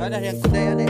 Mana yang kedai ni?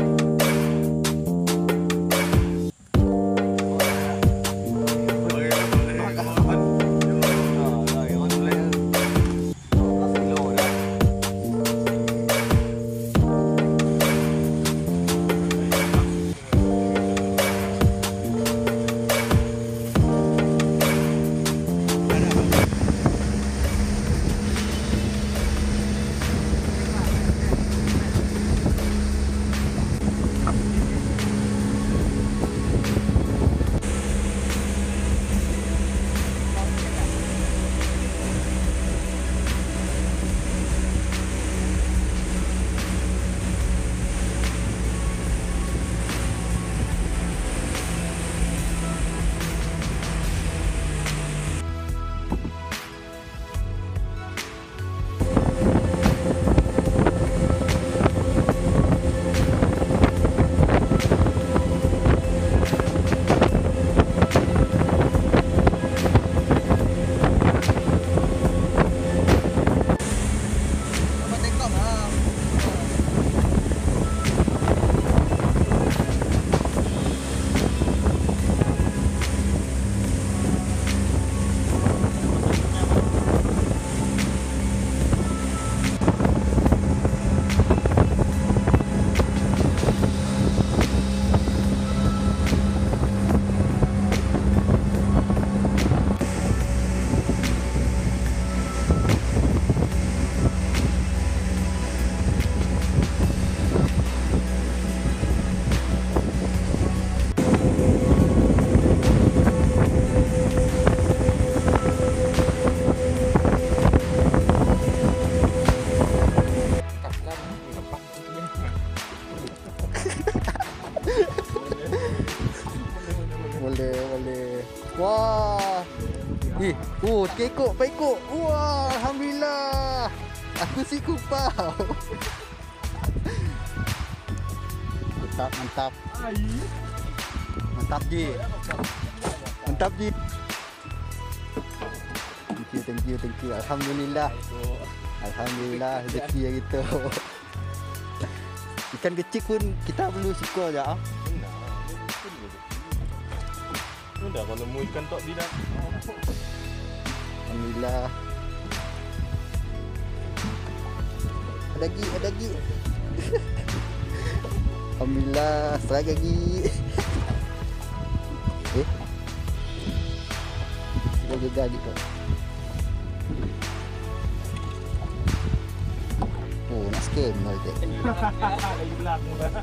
Boleh. Wah. Kekok, pekok. Wah, alhamdulillah. Aku si kupau. Mantap. Mantap je. Thank you. Alhamdulillah. Rezeki yang kita. Ikan kecil pun kita perlu syukur je. Dah kalau nemu ikan tok di dah. Alhamdulillah. Ada lagi. Alhamdulillah, serang lagi. Kita juga gitu. Oh, nak scam lah dia. Lagi belakang dah.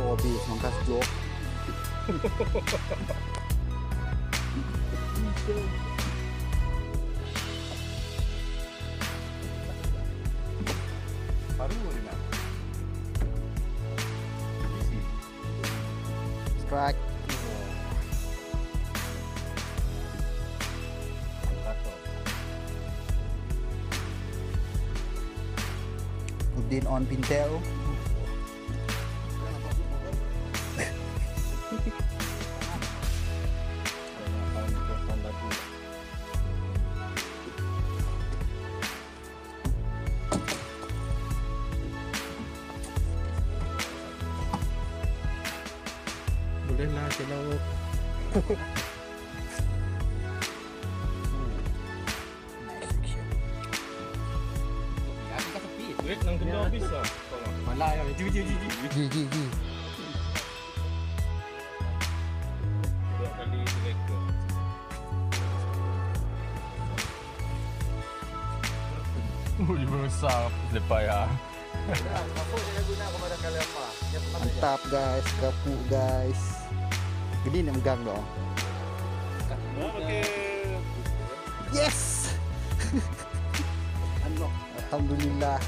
Habis mangkas jok. Baru ni nak. Strike. Udin on Pintel. Boleh lah kalau Nice action. Aku kat tepi. duit nang kena habis lah. Malah ya. Ji. Ji. Dua kali selektor. Lebih besar lepas ya. Mantap guys, kapuk guys. Gini nak megang dong. Okey. Yes. Alhamdulillah.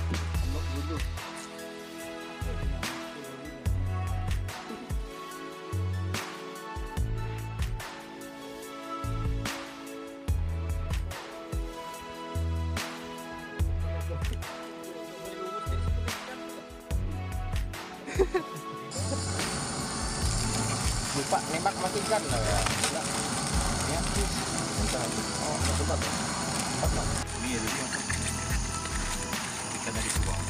Lupa nembak matikan lah ya. Enggak. Ya. Bentar. Oh, bentar. Ini ya lupa. Ikan dari buang.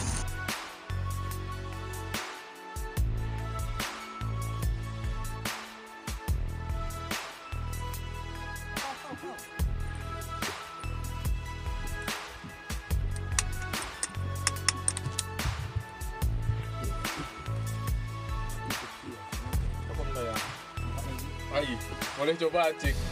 Boleh coba cik.